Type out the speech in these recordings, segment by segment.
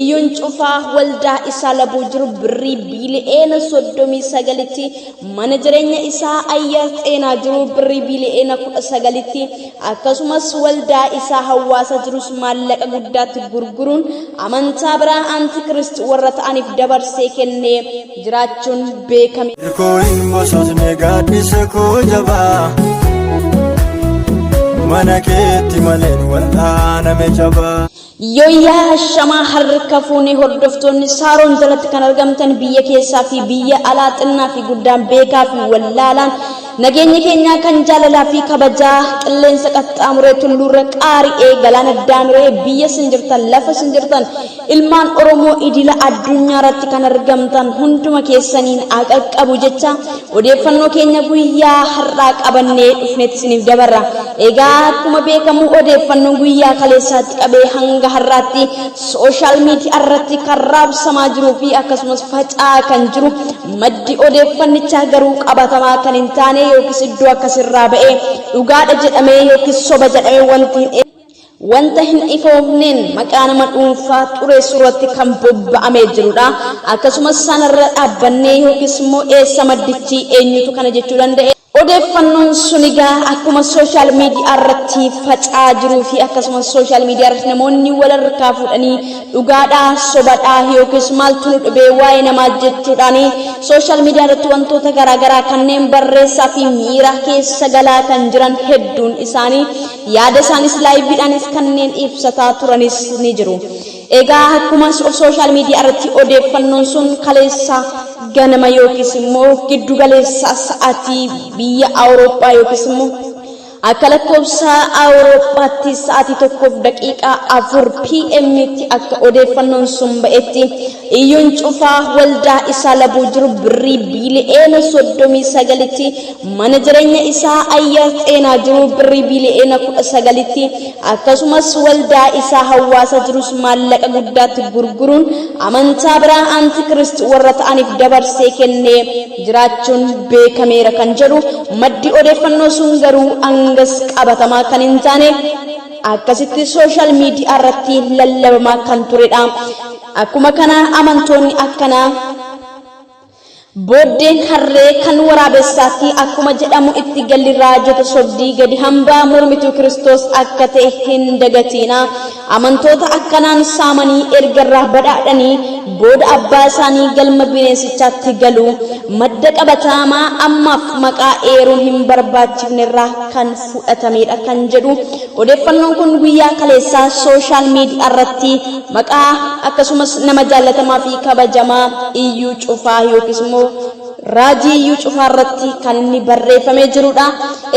Iyyoon cufaa waldaa isaa labuu jiru birrii biili'eena 39tti mana jireenya isaa ayyaar xeenaa jiru birrii biili'eena 19tti akkasumas waldaa isaa hawaasa jirus maallaqa guddaatti gurguruun amantaa biraa antikirist warra ta'aniif dabarsee kennee jiraachuun beekame. Koin bososne gaaddisa koo jabaa mana keetti maleen wal'aaname jabaa. Yoyyaa shamaa harka fuunee hordoftoonni Saaroon jalatti kan argamtan biyya keessaa fi biyya alaa xinnaa fi guddaan beekaa fi wallaalaan nageenya keenyaa kan jaalalaa fi kabajaa qilleensa qaxxaamuree tulluurra qaari'ee galaana daanuree biyya sinjirtan lafa sinjirtan ilmaan Oromoo idila addunyaa irratti kan argamtan hunduma keessaniin qaqqabu jecha odeeffannoo keenya guyyaa har'aa qabannee dhufnetti isiniif dabarra. Egaa akkuma beekamu odeeffannoo guyyaa kaleessaatti qabee hanga har'aatti sooshaal miidiyaa irratti kan raabsamaa jiruu fi akkasumas faca'aa kan jiru maddi odeeffannichaa garuu qabatamaa kan hin taane yookiis iddoo akkasirraa ba'ee dhugaadha jedhamee yookiis soba jedhamee wanta hin ifoomneen maqaa nama dhuunfaa xureessuu irratti kan bobba'amee jirudha. Akkasumas sanarra dhaabbannee yookiis immoo eessa maddichi eenyutu kana jechuu danda'e. Odeeffannoon sun egaa akkuma sooshaal miidiyaa irratti faca'aa jiruu fi akkasumas sooshaal miidiyaa irratti namoonni walharkaa fuudhanii dhugaadhaa sobadhaa yookiis maaltu nu dhibee waa'ee namaa jechuudhaan sooshaal miidiyaa irratti wantoota garaagaraa kanneen barreessaa fi miira keessa galaa kan jiran hedduun isaanii yaada isaanis laayiviidhaanis kanneen ibsataa turanis ni jiru. Egaa akkuma sooshaal miidiyaa irratti odeeffannoon sun kaleessa ganama yookiis immoo giddu galeessa sa'aatii biyya Awurooppaa yookiis immoo akka lakkoofsa Awurooppaatti sa'aatii 1:4 PM tti akka odeeffannoon sun ba'etti iyyoon cufaa waldaa isaa labuu jiru birrii biili'eena 39tti mana jireenya isaa ayyaar xeenaa jiru birrii biili'eena 19tti akkasumas waldaa isaa hawaasa jirus maallaqa guddaatti gurguruun amantaa biraa antikirist warra ta'aniif dabarsee kennee jiraachuun beekameera kan jedhu maddi odeeffannoo sun garuu angas qabatamaa kan hin taane akkasitti sooshaal miidiyaa irratti lallabamaa kan turedha. Akkuma kana amantoonni akkanaa booddeen harree kan waraabessaatti akkuma jedhamu itti galli raajota sobdii gadi hambaa mormituu Kiristoos akka ta'e hin dagatiina. Amantoota akkanaan saamanii ergarraa badhaadhanii booda abbaa isaanii galma bineensichaatti galu madda qabatamaa ammaaf maqaa eeruun hin barbaachifnerraa kan fudhatamedha kan jedhu odeeffannoon kun guyyaa kaleessaa sooshaal miidiyaa irratti maqaa akkasumas nama jaallatamaa fi kabajamaa Iyyuu Cufaa yookiis immoo raajii Iyyuu Cufaa irratti kan inni barreeffamee jirudha.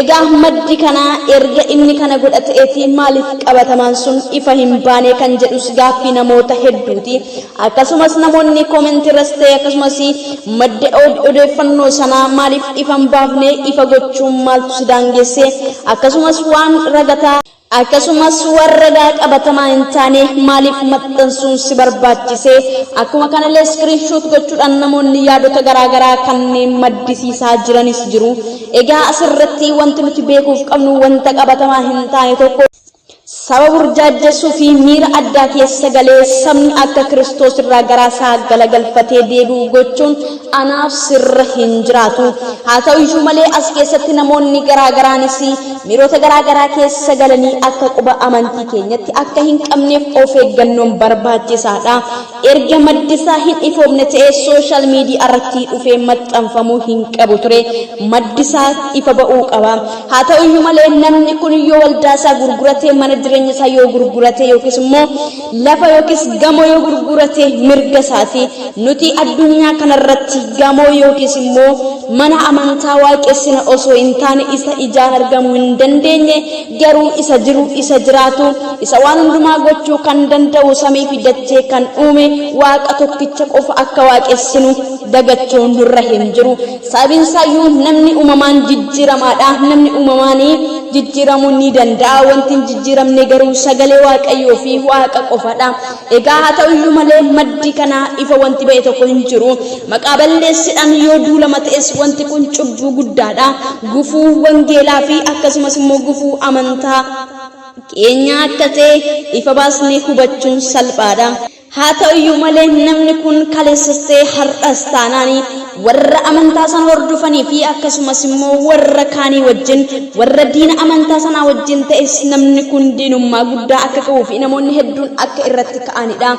Egaa maddi kana erga inni kana godhateeti maaliif qabatamaan sun ifa hin baane kan jedhus gaaffii namoota hedduuti. Akkasumas namoonni koomentii irras ta'e akkasumas madda odeeffannoo sanaa maaliif ifa hin baafne ifa gochuun maaltu si daangesse akkasumas waan ragataa akkasumas warra qabatamaa hin taane maaliif maxxansuun si barbaachise akkuma kanallee iskiriinshoot gochuudhaan namoonni yaadota garaagaraa kanneen maddisiisaa jiranis jiru. Egaa asirratti wanti nuti beekuuf qabnu wanta qabatamaa hin taane tokko sababa burjaajessuu fi miira addaa keessa galee sabni akka Kiristoos irraa garaa isaa galagalfatee deebi'u gochuun anaaf sirra hin jiraatu. Haa ta'u iyyuu malee as keessatti namoonni garaagaraanis miirota garaagaraa keessa galanii akka quba amantii keenyatti akka hin qabneef of eeggannoon barbaachisaadha. Erga maddisaa hin ifoomne ta'ee sooshaal miidiyaa irratti dhufee maxxanfamuu hin qabu ture. Maddisaa ifa ba'uu qaba. Haa ta'u iyyuu malee namni kun yoo waldaasaa gurguratee mana jireenya isaa yoo gurgurate yookiis immoo lafa yookiis gamoo yoo gurgurate mirga isaati. Nuti addunyaa kanarratti gamoo yookiis immoo mana amantaa waaqessina osoo hin taane isa ijaan argamuu hin dandeenye garuu isa jiru isa jiraatu isa waan hundumaa gochuu kan danda'u samii fi dachee kan uume waaqa tokkicha qofa akka waaqessinu dagachuun nurra hin jiru. Sababiin isaayyuu namni uumamaan jijjiiramaadha. Namni uumamaan jijjiiramuu ni danda'a. Wanti hin jijjiiramne garuu sagalee waaqayyoo fi waaqa qofadha. Egaa haa ta'u iyyuu malee maddi kana ifa wanti ba'e tokko hin jiru. Maqaa balleessidhaan yoo duulama ta'es wanti kun cubbuu guddaadha. Gufuu wangeelaa fi akkasumas immoo gufuu amantaa keenya akka ta'e ifa baasnee hubachuun salphaadha. haa ta'uyyuu malee namni kun kaleessas ta'e har'as taanaanii warra amantaa sana hordofanii fi akkasumas immoo warra kaanii wajjin warra diina amantaa sanaa wajjin ta'es namni kun diinummaa guddaa akka qabuu fi namoonni hedduun akka irratti ka'anidha.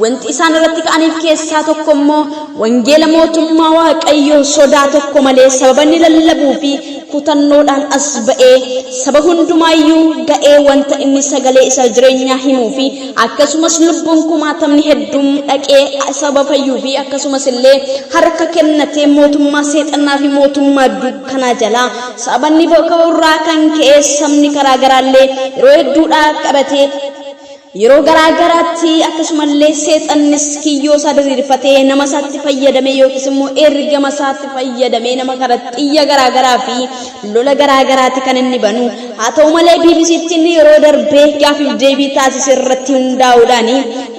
Wanti isaan irratti ka'aniif keessaa tokko immoo wangeela mootummaa Waaqayyoo sodaa tokko malee sababa inni lallabuu fi kutannoodhaan as ba'ee saba hundumaayyuu ga'ee wanta inni sagalee isa jireenyaa himuu fi akkasumas lubbuun kumaatamni hedduun dhaqee saba fayyuu fi akkasumas illee harka kennatee mootummaa seexannaa fi mootummaa dukkanaa jalaa sabanni bakka irraa kan ka'e sabni karaa garaallee yeroo hedduudhaa qabatee yeroo garaagaraatti akkasumallee seexannis kiyyoo isaa diriirfatee nama isaatti fayyadamee yookiis immoo ergama isaatti fayyadamee nama karatti xiyya garaagaraa fi lola garaagaraatti kan inni banu. Haa ta'u malee BBC'tti yeroo darbee gaafiif deebii taasise irratti hundaa'uudhaan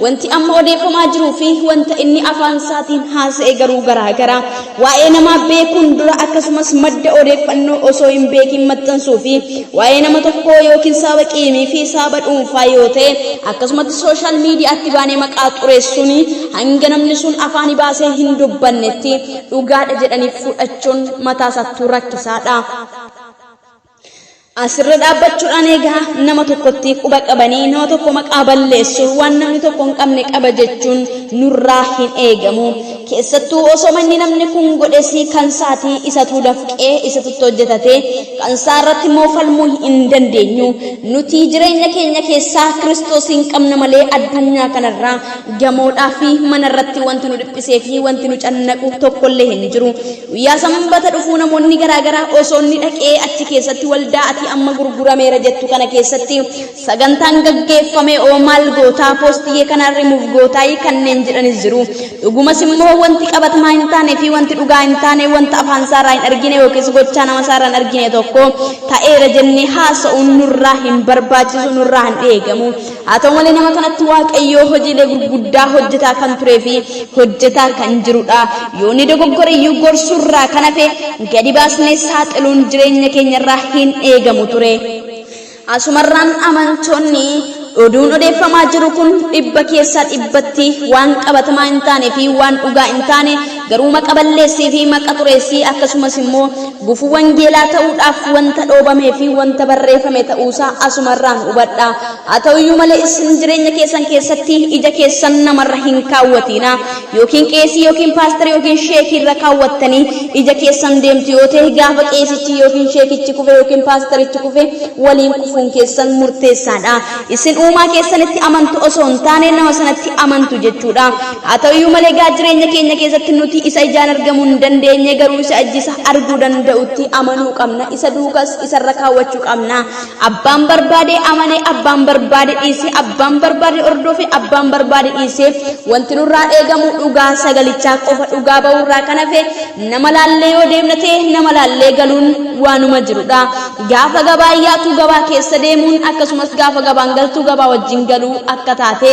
wanti amma odeeffamaa jiruu fi wanta inni afaan isaatiin haasa'e garuu garaagara. Waa'ee namaa beekuun dura akkasumas madda odeeffannoo osoo hin beekin maxxansuu fi waa'ee nama tokkoo yookiin saba qiimii fi saba dhuunfaa yoo ta'e akkasumas sooshaal miidiyaatti baanee maqaa xureessuun hanga namni sun afaan baasee hin dubbannetti dhugaadha jedhanii fudhachuun mataa isaatti rakkisaadha. Asirra dhaabbachuudhaan egaa nama tokkotti quba qabanii nama tokko maqaa balleessuun waan namni tokko hin qabne qaba jechuun nurraa hin eegamu. Keessattuu osoo manni namni kun godhesii kan saatii isatu dafqee isatu hojjetate kan isaa irratti immoo falmuu hin dandeenyu. Nuti jireenya keenya keessaa Kiristoos hin qabna malee addunyaa kanarraa gamoodhaa fi mana irratti wanti nu dhiphisee fi wanti nu cannaqu tokkollee hin jiru. Guyyaa sanbata dhufuu namoonni garaagaraa osoo inni dhaqee achi keessatti waldaa ati amma gurgurameera jettu kana keessatti sagantaan gaggeeffame oo maal gootaa poostii kana rimuuf gootaa kanneen jedhanis jiru. Dhugumas immoo wanti qabatamaa hin taane fi wanti dhugaa hin taane wanta afaan isaarraa hin argine yookiis gochaa nama isaarraa hin argine tokko ta'eera jennee haasa'uun nurraa hin barbaachisu nurraa hin eegamu. Haa ta'u malee nama kanatti Waaqayyoo hojiilee gurguddaa hojjetaa kan turee fi hojjetaa kan jirudha. Yoo ni dogoggore iyyuu gorsuurraa kan hafe gadi baasnee saaxiluun jireenya keenyarraa hin eegamu ture. Asumarraan amantoonni oduun odeeffamaa jiru kun dhibba keessaa dhibbatti waan qabatamaa hin taane fi waan dhugaa hin taane garuu maqa balleessii fi maqa xureessii akkasumas immoo gufuu wangeelaa ta'uudhaaf wanta dhoobamee fi wanta barreeffame ta'uusaa asumarraan hubadha. Haa ta'uyyuu malee isin jireenya keessan keessatti ija keessan namarra hin kaawwatina yookiin qeesii yookiin paasterii yookiin sheekii irra kaawwattanii ija keessan deemtu yoo ta'e gaafa qeesichi yookiin sheekichi kufe yookiin paasterichi kufe waliin kufuun keessan murteessaadha. Isin uumaa keessanitti amantu osoo hin taane nama sanatti amantu jechuudha. Haa ta'uyyuu malee gaa jireenya keenya keessatti nuti isa ijaan argamuu hin dandeenye garuu isa ijjisa arguu danda'utti amanuu qabna. Isa duukas isarra kaawwachuu qabna. Abbaan barbaade amanee abbaan barbaade dhiisee abbaan barbaade hordofee abbaan barbaade dhiisee wanti nurraa eegamu dhugaa sagalichaa qofa dhugaa ba'uurraa kan hafe nama laallee yoo deemna ta'e nama laallee galuun waanuma jirudha. Gaafa gabaa yaatu gabaa keessa deemuun akkasumas gaafa gabaan galtu gabaa wajjin galuu akka taate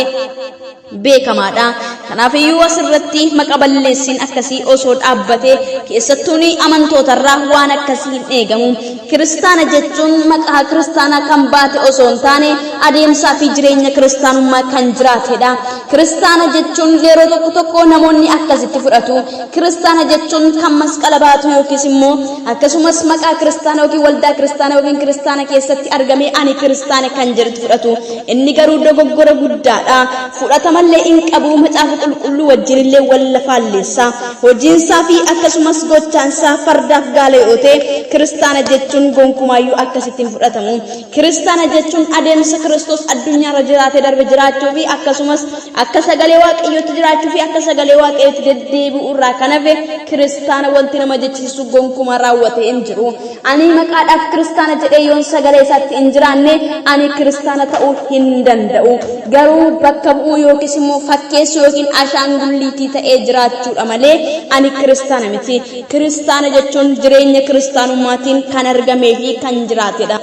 beekamaadha. Kanaafiyyuu asirratti maqa balleessiin akkasii osoo dhaabbate keessattuu amantootarraa waan akkasii hin eegamu. Kiristaana jechuun maqaa kiristaanaa kan baate osoo hin taane adeemsaa fi jireenya kiristaanummaa kan jiraatedha. Kiristaana jechuun yeroo tokko tokko namoonni akkasitti fudhatu. Kiristaana jechuun kan masqala baatu yookiis immoo akkasumas maqaa kiristaana yookiin waldaa kiristaana yookiin kiristaana keessatti argamee ani kiristaana kan jedhu fudhatu. Inni garuu dogoggora guddaadha. Fudhatamallee hin qabu. Macaafa qulqulluu wajjinillee wal faalleessa. Hojiinsaa fi akkasumas gochaansaa fardaaf gaala yoo ta'e kiristaana jechuun gonkumaayyuu akkasitti hin fudhatamu. Kiristaana jechuun adeemsa Kiristoos addunyaarra jiraatee darbe jiraachuu fi akkasumas akka sagalee Waaqayyootti jiraachuu fi akka sagalee Waaqayyootti deddeebi'u irraa kan hafe kiristaana wanti nama jechisiisu gonkumaa raawwatee hin jiru. Ani maqaadhaaf kiristaana jedhee yoon sagalee isaatti hin jiraanne ani kiristaana ta'uu hin danda'u. Garuu bakka bu'uu yookiis immoo fakkeessu yookiin ashaangulliitii ta'ee jiraachuudha malee ani kiristaana miti. Kiristaana jechuun jireenya kiristaanummaatiin kan argamee fi kan jiraatedha.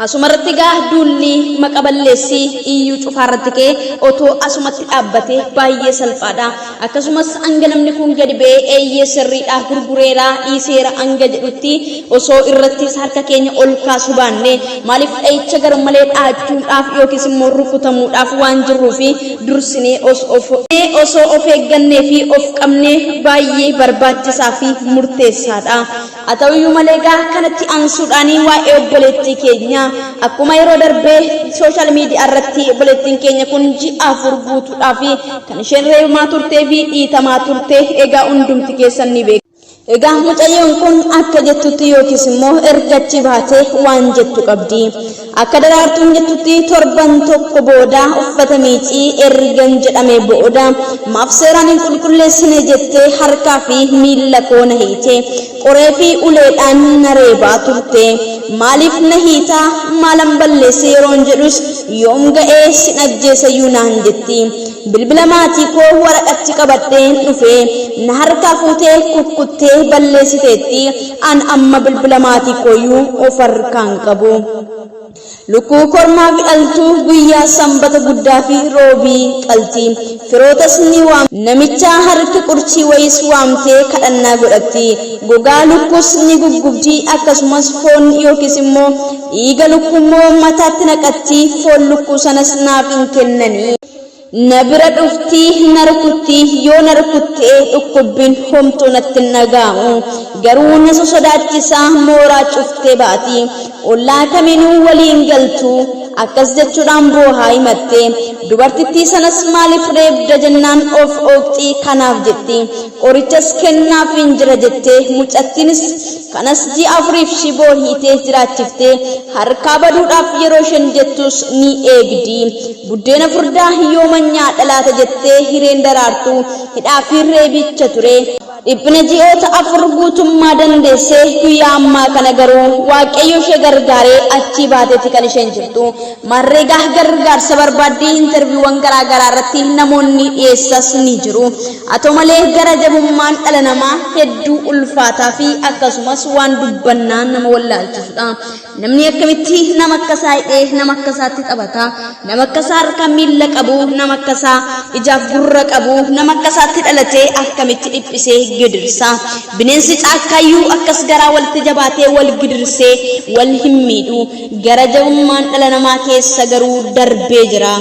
Asumarratti gaa duulli maqaballeessi iyyuu cufaarratti kee otoo asumatti dhaabbate baay'ee salphaadha. Akkasumas hanga namni kun gadi ba'ee eeyyee sirriidhaa gurgureeraa dhiiseera hanga jedhutti osoo irrattis harka keenya ol kaasu baanne maaliif dha'icha garmalee dhaachuudhaaf yookiis immoo rukutamuudhaaf waan jirruufi dursinee osoo of eeggannee fi of qabnee baay'ee barbaachisaa fi murteessaadha. Haa ta'uyyuu malee gaa kanatti aansuudhaanii waa'ee obboleettii keenya akkuma yeroo darbee social media irratti obboleettiin keenya kun ji'a 4 guutuudhaaf kan isheen reebamaa turtee fi dhiitamaa turte egaa hundumti keessan ni beeku. Egaa mucayyoon kun akka jettutti yookiis immoo ergachi baatee waan jettu qabdi. Akka daraartuun jettutti torban tokko booda uffata miicii ergan jedhamee booda maaf seeraan hin qulqulleessine jettee harkaa fi miilla koo na hiite qoree fi uleedhaan na reebaa turte. Maaliif na hiitaa maalan balleesse yeroon jedhus yoom ga'ee sin ajjeesayyuu naan jetti. Bilbila maatii koo waraqatti qabadheen dhufe na harkaa fuutee kukkuttee balleessiteetti an amma bilbila maatii kooyyuu of harkaan qabu. Lukkuu kormaa fi dhaltuu guyyaa sanbata guddaa fi roobii qalti. Firootas ni waam namicha harki qurchii wayis waamtee kadhannaa godhatti. Gogaa lukkuus ni guggubdi akkasumas foon yookiis immoo dhiiga lukkuu immoo mataatti naqatti foon lukkuu sanas naaf hin kennanii. Na bira dhufti na rukutti yoo na rukuttee dhukkubbiin homtuu natti nagaamu garuu na sodaachisaa mooraa cuftee baati ollaa kamiinuu waliin galtu akkas jechuudhaan boohaa himatte. Dubartittii sanas maaliif reebda jennaan of oofxii kanaaf jetti qorichas kennaaf hin jira jette. Mucattiinis kanas ji'a 4 shiboo hiitee jiraachifte harkaa baduudhaaf yeroo isheen jettus ni eegdi. Buddeena furdaa yooma nyaadha laata jettee hireen daraartu hidhaa fi reebicha ture. Dhiphina ji'oota 4 guutummaa dandeessee guyyaa ammaa kana garuu waaqayyo ishee gargaaree achii baateetti kan isheen jirtu. Marreegaa gargaarsa barbaaddee interviiwwan garaagaraa irratti namoonni dhiyeessas ni jiru. Haa ta'u malee gara jabummaan dhala namaa hedduu ulfaataa fi akkasumas waan dubbannaan nama wallaalchisudha. Namni akkamitti nama akkasaa hidhee nama akkasaatti taphata? Nama akkasaa harka miilla qabu, nama akkasaa ijaaf gurra qabu, nama akkasaatti dhalatee akkamitti dhiphisee gidirsa? Bineensi caakkaayyuu akkas garaa walitti jabaatee wal gidirsee wal hin miidhu. Gara jabummaan dhala namaa keessa garuu darbee jira.